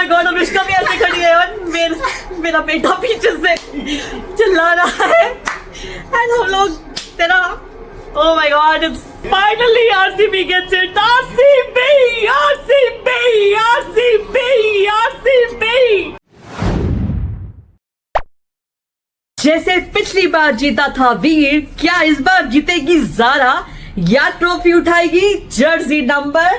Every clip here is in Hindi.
माय गॉड, अनुष्का भी ऐसे खड़ी है और मेरा बेटा पीछे से चिल्ला रहा है एंड हम लोग तेरा oh my god, it's finally RCB gets it. RCB, RCB, RCB, RCB. जैसे पिछली बार जीता था वीर, क्या इस बार जीतेगी ज़ारा या ट्रॉफी उठाएगी जर्सी नंबर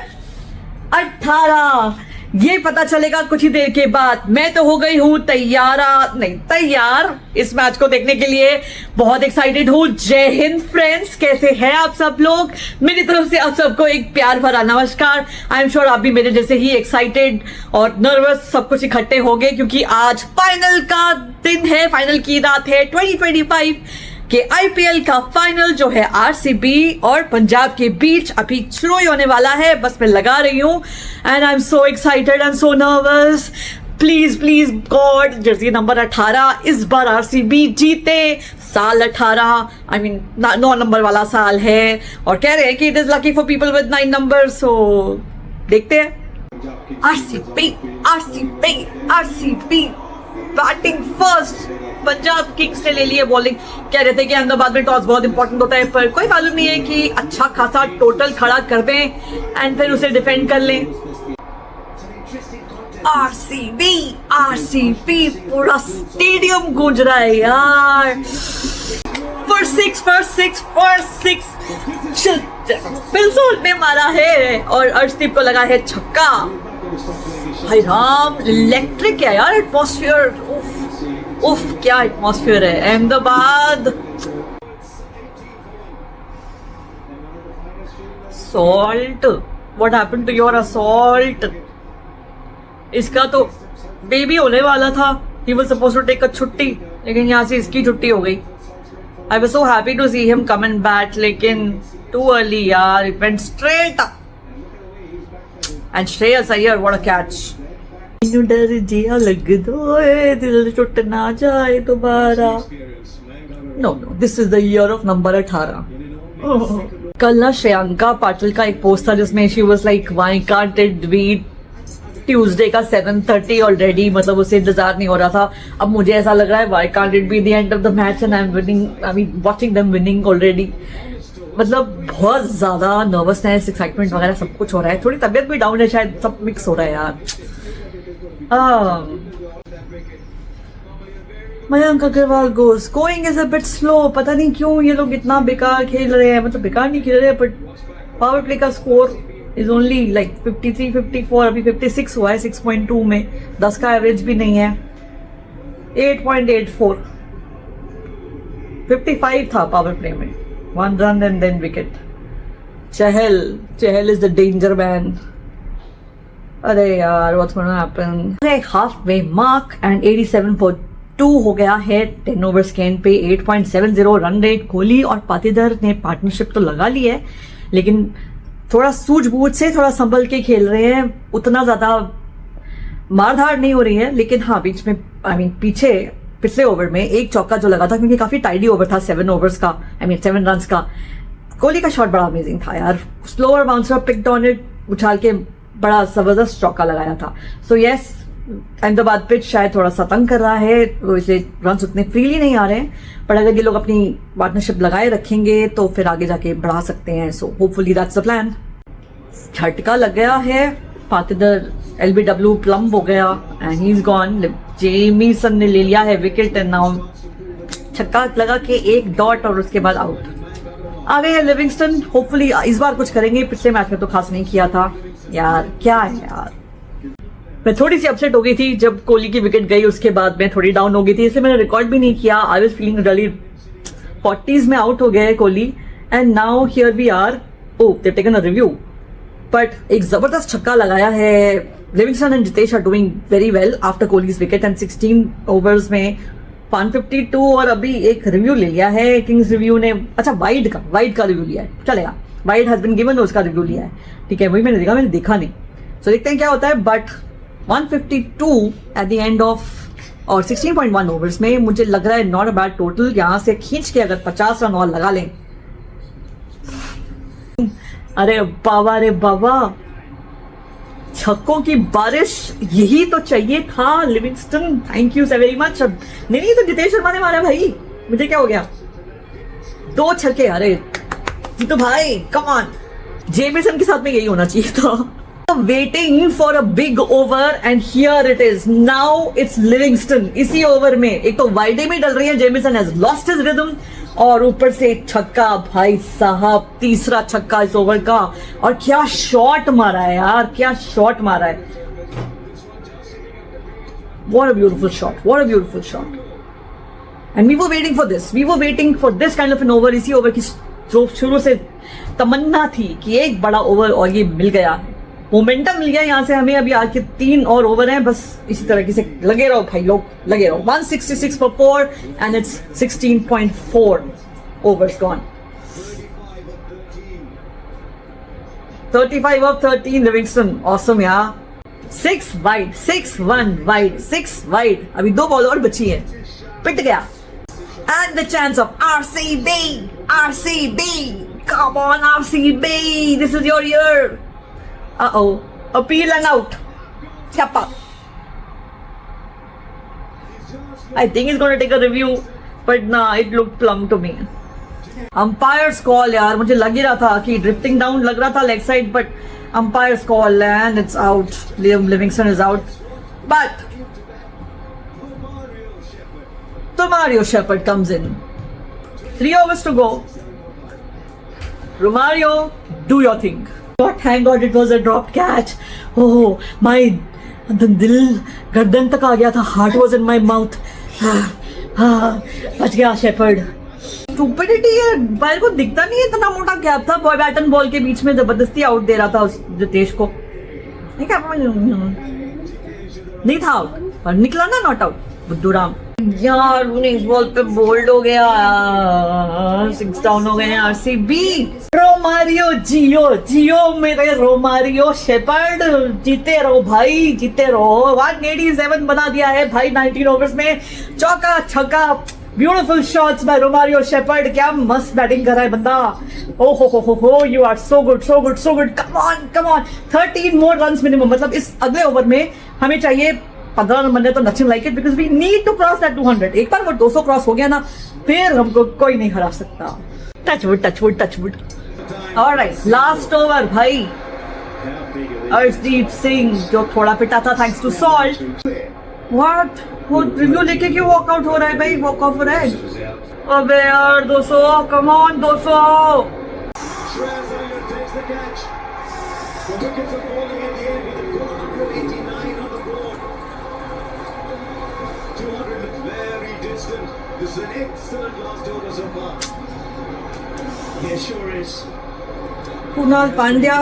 18? ये पता चलेगा कुछ ही देर के बाद। मैं तो हो गई हूँ तैयार इस मैच को देखने के लिए, बहुत एक्साइटेड हूँ। जय हिंद फ्रेंड्स, कैसे हैं आप सब लोग? मेरी तरफ से आप सबको एक प्यार भरा नमस्कार। आई एम श्योर आप भी मेरे जैसे ही एक्साइटेड और नर्वस सब कुछ इकट्ठे होंगे, क्योंकि आज फाइनल का दिन है, फाइनल की रात है। 2025 के आईपीएल का फाइनल जो है आरसीबी और पंजाब के बीच अभी शुरू होने वाला है। बस मैं लगा रही हूँ and I am so excited and so nervous. Please please God, Jersey number 18 इस बार आरसीबी जीते। साल 18 आई मीन 9 नंबर वाला साल है और कह रहे हैं कि it is lucky for people with 9 number. So देखते हैं। RCB RCB RCB batting first. Punjab Kings ने ले लिए बॉलिंग। कह रहे थे कि अहमदाबाद में टॉस बहुत इंपॉर्टेंट होता है, पर कोई मालूम नहीं है कि अच्छा खासा टोटल खड़ा कर दें एंड फिर उसे डिफेंड कर लें। आरसीबी आरसीबी, पूरा स्टेडियम गूंज रहा है यार। फॉर सिक्स फिल्सोल ने मारा है और अर्शदीप को लगा है छक्का। भाई राम, इलेक्ट्रिक है यार एटमॉस्फेयर। उफ क्या एटमॉस्फेयर है Ahmedabad. Salt, what happened to your assault? इसका तो बेबी होने वाला था, he was supposed to take a छुट्टी, लेकिन यहाँ से इसकी छुट्टी हो गई। I was so happy to see him come in bat, लेकिन टू अर्ली यार, it went straight and Shreyas Iyer, what a catch. डर जिया लग दो, दिल टूट ना जाए दोबारा। No no, this is the year of number 18। कल ना श्रेयांका पाटिल का एक पोस्ट था जिसमें she was like why can't it be Tuesday का 7:30 ऑलरेडी, मतलब उसे इंतजार नहीं हो रहा था। अब मुझे ऐसा लग रहा है why can't it be the end of the match and I am winning, I mean watching them winning already. मतलब बहुत ज्यादा नर्वसनेस, एक्साइटमेंट वगैरह सब कुछ हो रहा है। थोड़ी तबीयत भी डाउन है, शायद सब मिक्स हो रहा है यार। Mayank Agarwal goes going is a bit slow. पता नहीं क्यों ये लोग इतना बेकार खेल रहे हैं, मतलब बेकार नहीं खेल रहे हैं, बट पावर प्ले का स्कोर इज ओनली लाइक 53-54, अभी 56 हुआ है 6.2 में, 10 का एवरेज भी नहीं है। 8.84, 55 था पावर प्ले में, 1 run and then wicket. Chahal is the danger man. अरे यार, what's gonna happen? अरे हाफ वे मार्क एंड 87.2 हो गया है 10 ओवर्स के एंड पे। 8.70 रन रेट। कोहली और पाटीदार ने पार्टनरशिप तो लगा ली है, लेकिन थोड़ा सूझबूझ से, थोड़ा संभल के खेल रहे हैं। उतना ज्यादा मारधाड़ नहीं हो रही है, लेकिन हाँ बीच में आई मीन पीछे पिछले ओवर में एक चौका जो लगा था, क्योंकि काफी टाइडी ओवर था 7 ओवर्स का, आई मीन 7 रन का। कोहली का शॉट बड़ा अमेजिंग था यार, slower bouncer picked on it, उछाल के बड़ा जबरदस्त चौका लगाया था। सो यस, अहमदाबाद पिच शायद थोड़ा सा तंग कर रहा है, तो इसलिए रन उतने फ्रीली नहीं आ रहे हैं, पर अगर ये लोग अपनी पार्टनरशिप लगाए रखेंगे तो फिर आगे जाके बढ़ा सकते हैं। So hopefully that's the plan. झटका लग गया है, पाटीदार LBW प्लम्ब हो गया and he is gone. Jamieson ने ले लिया है विकेट एंड नाउ छक्का लगा के एक डॉट और उसके बाद आउट। आ गए हैं लिविंगस्टन, होपफुली इस बार कुछ करेंगे। पिछले मैच में तो खास नहीं किया था यार, क्या है यार। मैं थोड़ी सी अपसेट हो गई थी जब कोहली की विकेट गई, उसके बाद मैं थोड़ी डाउन हो गई थी, इसलिए मैंने रिकॉर्ड भी नहीं किया। I was feeling really 40s में आउट हो गए Kohli and now here we are. Oh, they taken a review, but एक जबरदस्त छक्का लगाया है। Livingstone and Jitesh are doing very well after Kohli's wicket and 16 overs में 152 और अभी एक रिव्यू ले लिया है किंग्स रिव्यू ने। अच्छा, वाइड का रिव्यू लिया है, चलेगा। वाइड हैज बीन गिवन, उसका रिव्यू लिया है, ठीक है। वही मैंने देखा नहीं। सो देखते हैं क्या होता है। But 152 at the end of और 16.1 ओवर्स में मुझे लग रहा है नॉट अ बैड टोटल। यहाँ से खींच के अगर 50 रन और लगा लें, अरे बाबा छक्कों की बारिश, यही तो चाहिए था Livingstone, thank you so very much. नहीं तो जितेश शर्मा ने मारा भाई, मुझे क्या हो गया, 2 छक्के, अरे जीतो भाई, कम ऑन। जेमिसन के साथ में यही होना चाहिए था। Waiting for a big over and here it is, now it's Livingstone. इसी ओवर में एक तो वाइडे में डल रही है, Jameson has lost his rhythm, और ऊपर से एक छक्का भाई साहब, तीसरा छक्का इस ओवर का। और क्या शॉट मारा है यार, क्या शॉट मारा है, what a beautiful shot, what a beautiful shot. And we were waiting for this, we were waiting for this kind of an over. इसी ओवर की जो शुरू से तमन्ना थी कि एक बड़ा ओवर, और ये मिल गया, मोमेंटम मिल गया यहाँ से हमें। अभी आज के 3 और ओवर हैं, बस इसी तरह से लगे रहो भाई लोग, लगे रहो। 166 for 4 and it's 16.4 overs gone. 35 of 13 Livingston, awesome यार। 6 wide, 6-1 wide, 6 wide। अभी 2 बॉल और बची है, पिट गया। And the chance of RCB, RCB, come on RCB, this is your year. Uh-oh, appeal and out. Chappa. I think he's going to take a review, but nah, it looked plumb to me. Umpire's call यार, मुझे लग ही रहा था कि ड्रिफ्टिंग डाउन लग रहा था leg side, but umpire's call and it's out. Liam Livingston is out. But Romario Shepherd comes in. 3 overs to go. Romario, do your thing. Thank God it was a dropped catch. Oh my, दिल गर्दन तक आ गया था, heart was in my mouth. बच गया शेपर्ड। स्टूपिडिटी है, बैल को दिखता नहीं है, इतना मोटा गैप था बैट एंड बॉल के बीच में, जबरदस्ती आउट दे रहा था उस जितेश को। नहीं था आउट, और निकला ना नॉट आउट, बुद्धू राम। यार इस बॉल पे बोल्ड हो गया, 6 डाउन हो गए हैं आरसीबी। रोमारियो जियो मेरे रोमारियो शेपर्ड, जीते रहो भाई, जीते रहो। 187 बना दिया है भाई 19 ओवर्स में, चौका छक्का, beautiful shots by Romario Shepherd. क्या मस्त बैटिंग कर रहा है बंदा, ओ हो, you are so good, so good, so good, come on. 13 more runs minimum, मतलब इस अगले ओवर में हमें चाहिए 15 रन बनने, तो nothing like it, because we need to cross that 200। एक बार वो 200 क्रॉस हो गया ना, फिर हमको कोई नहीं हरा सकता। टचवुड। ऑलराइट, लास्ट ओवर भाई, अर्शदीप सिंह जो थोड़ा पिटा था थैंक्स टू सॉल्ट। व्हाट, वो रिव्यू लेके क्यों वॉकआउट हो रहा है भाई, वॉक ऑफ हो रहा है। अबे यार 200, come on 200। This is an excellent last over so far. Yes, sure is. Kunal Pandya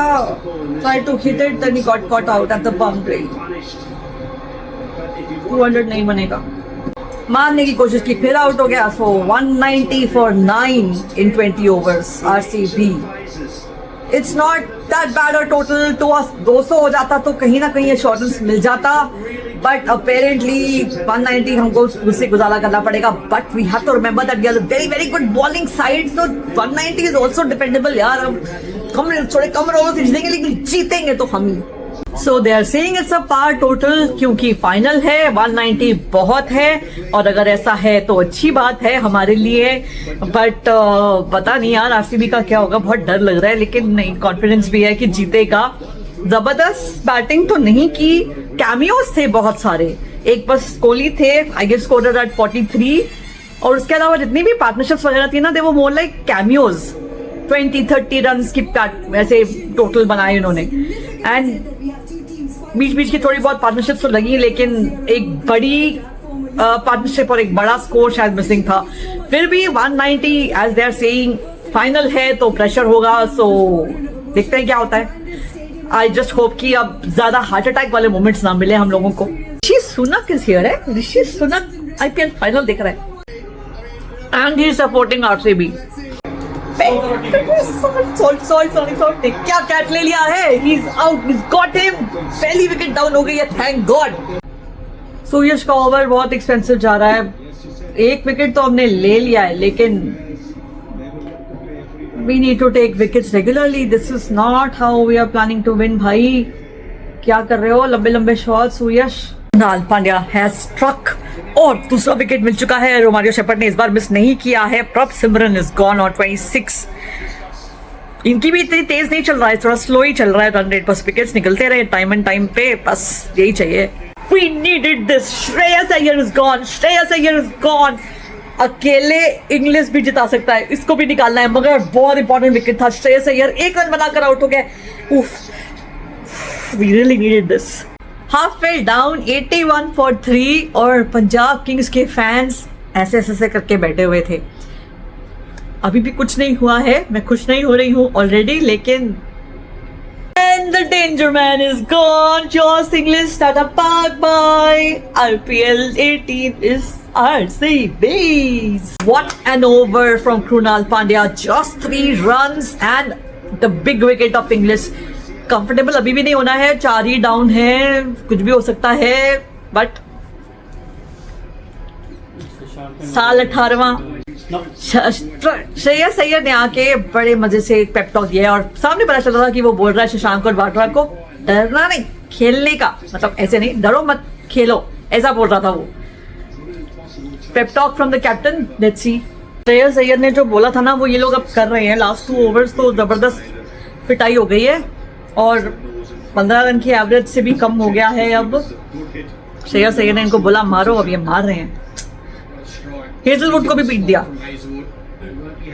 tried to hit it, then he got caught out at the boundary. 200 नहीं बनेगा, मारने की कोशिश की, फिर आउट हो गया। So 190 for 9 in 20 overs RCB. It's not that bad a total to us। 200 हो जाता तो कहीं ना कहीं ये शॉर्टनेस मिल जाता, बट अपेरेंटली 190 हमको उससे गुजारा करना पड़ेगा। But we have to remember that we are very very good bowling side, so 190 is also dependable यार। हम थोड़े कम रनों से जीतेंगे, लेकिन जीतेंगे तो हम ही। So they are saying it's a par total, क्योंकि फाइनल है, 190 बहुत है, और अगर ऐसा है तो अच्छी बात है हमारे लिए। बट पता नहीं यार आरसीबी का क्या होगा, बहुत डर लग रहा है, लेकिन नहीं, कॉन्फिडेंस भी है कि जीतेगा। जबरदस्त बैटिंग तो नहीं की, कैमियोज थे बहुत सारे, एक बस कोहली थे, आई गेस स्कोरर एट 43, और उसके अलावा जितनी भी पार्टनरशिप्स वगैरह थी ना, दे वो मोर लाइक कैमियोज। 20-30 रन की ऐसे टोटल बनाए इन्होंने, एंड बीच बीच की थोड़ी बहुत पार्टनरशिप्स तो लगी, लेकिन एक बड़ी पार्टनरशिप और एक बड़ा स्कोर शायद मिसिंग था। फिर भी 190 as they are saying, final है तो प्रेशर होगा, सो देखते हैं क्या होता है। आई जस्ट होप कि अब ज्यादा हार्ट अटैक वाले मोमेंट्स ना मिले हम लोगों को। ऋषि सुनक किस हियर है, ऋषि सुनक आईपीएल फाइनल देख रहा है, and he is supporting RCB. Salt क्या कैच ले लिया है, he is out, he got him, पहली विकेट डाउन हो गई है, थैंक गॉड। सूर्यश का ओवर बहुत एक्सपेंसिव जा रहा है, एक विकेट तो हमने ले लिया है, लेकिन we need to take wickets regularly. This is not how we are planning to win, bhai. क्या कर रहे हो, लंबे लंबे shots. Yes Krunal Pandya has struck और दूसरा विकेट मिल चुका है। रोमारियो शेफर्ड ने इस बार मिस नहीं किया है। प्रभ सिमरन इज गॉन ऑन 26। इनकी भी इतनी तेज नहीं चल रहा है, थोड़ा स्लो ही चल रहा है रन रेट। बस विकेट्स निकलते रहे टाइम एंड टाइम पे, बस यही चाहिए। We needed this. Shreyas Iyer is gone. Shreyas Iyer is gone. अकेले इंग्लिश भी जिता सकता है, इसको भी निकालना है, मगर बहुत इंपॉर्टेंट विकेट था। श्रेयस अय्यर एक रन बनाकर आउट हो गए। उफ, we really needed this. Half fell down 81 for 3 और पंजाब किंग्स के फैंस ऐसे ऐसे करके बैठे हुए थे। अभी भी कुछ नहीं हुआ है, मैं खुश नहीं हो रही हूँ ऑलरेडी, लेकिन And the danger man is gone. Josh Inglis, Tata Park bye. IPL 18 is RCB's. What an over from Krunal Pandya. Just 3 runs and the big wicket of Inglis. Comfortable अभी भी नहीं होना है, 4 ही डाउन है, कुछ भी हो सकता है, बट साल 18वां श्रेयस अय्यर ने आके बड़े मजे से एक पेप टॉक दिया और सामने पता चल रहा था कि वो बोल रहा है शशांक और बाट्रा को डरना नहीं, खेलने का मतलब ऐसे नहीं, डरो मत खेलो, ऐसा बोल रहा था वो। Pep talk from the captain, let's see. Shreyas Iyer ने जो बोला था ना, वो ये लोग अब कर रहे हैं। लास्ट 2 ओवर्स तो जबरदस्त पिटाई हो गई है और 15 रन की एवरेज से भी कम हो गया है। अब श्रेयस अय्यर ने इनको बोला मारो, अब ये मार रहे हैं। हेजलवुड को भी पीट दिया।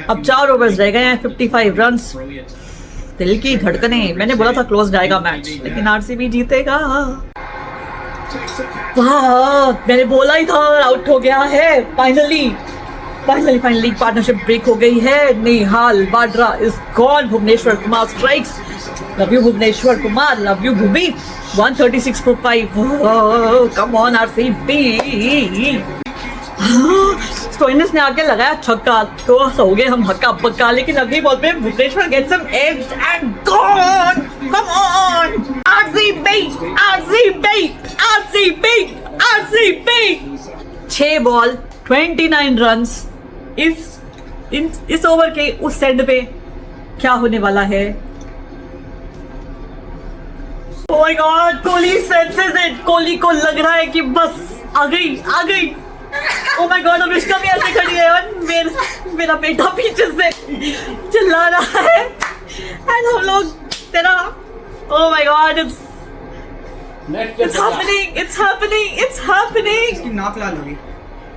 अब 4 ओवर्स रह गए हैं, 55 रन्स। दिल की धड़कने, मैंने बोला था क्लोज जाएगा मैच, लेकिन आरसीबी जीतेगा। वाह, मैंने बोला ही था आउट हो गया है। फाइनली पार्टनरशिप ब्रेक हो गई है। Nehal Wadhera is gone. Bhuvneshwar Kumar strikes. Love you Bhuvneshwar Kumar, love you Bhumi. 136 for 5। Come on RCB. Stoinis ने आके लगाया छक्का, तो हो गए हम हक्का पक्का, लेकिन अगली बॉल पे Bhuvneshwar gets some edge and gone. Come on RCB, RCB, RCB, RCB. 6 ball 29 runs. इस ओवर के उस एंड पे क्या होने वाला है? Oh my god, Kohli senses it. Kohli को लग रहा है कि बस आ गई। ओह माय गॉड, अनुष्का भी ऐसे खड़ी है और मेरा बेटा पीछे से चिल्ला रहा है एंड हम लोग तेरा, ओह माय गॉड, it's happening. नाक लाल होगी।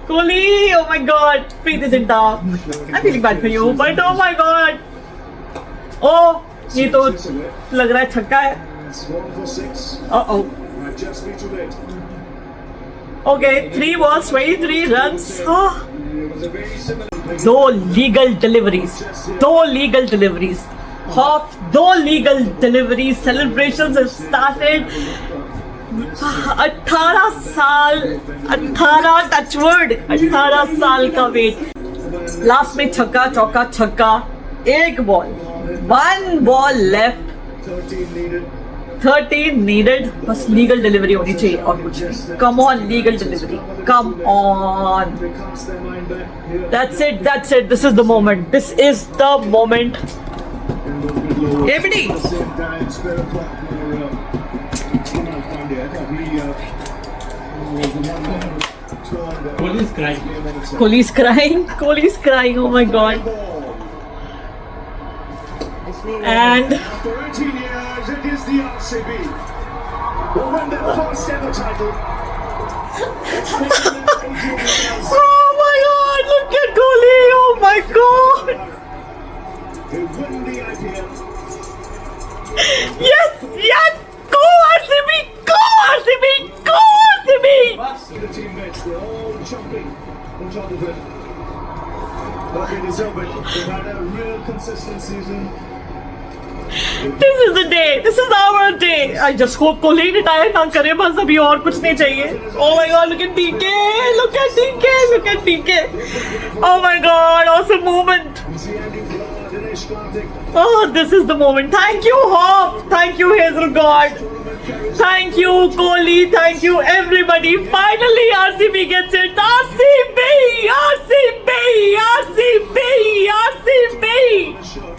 कोहली, ओह my God, Preity Zinta, I'm feeling bad for you, but oh my god, ओह ये तो लग रहा है छक्का है। Okay, 3 balls, 23 runs. दो legal deliveries. Half 2 legal deliveries. Celebrations have started. 18 साल का वेट। लास्ट में छक्का चौका छक्का। 1 बॉल, 1 बॉल लेफ्ट। 13 needed. बस लीगल डिलीवरी होनी चाहिए और कुछ नहीं। Come on, legal delivery, come on. That's it. This is the moment. ABD, Kohli's crying. Oh my god. And after 18 years, it is the RCB who won their first ever title. oh my god, look at Kohli. Oh my god. They win the IPL. Yes. Go RCB. The teammates, they're all jumping on top of it. But they deserve it. They've had a real consistent season. This is the day. This is our day. I just hope Kohli retire ना करे, बस अभी और कुछ नहीं चाहिए. Oh my God, look at DK. Oh my God, awesome moment. Oh, this is the moment. Thank you, Hope. Thank you, Hazel God. Thank you, Kohli. Thank you, everybody. Finally, RCB gets it. RCB.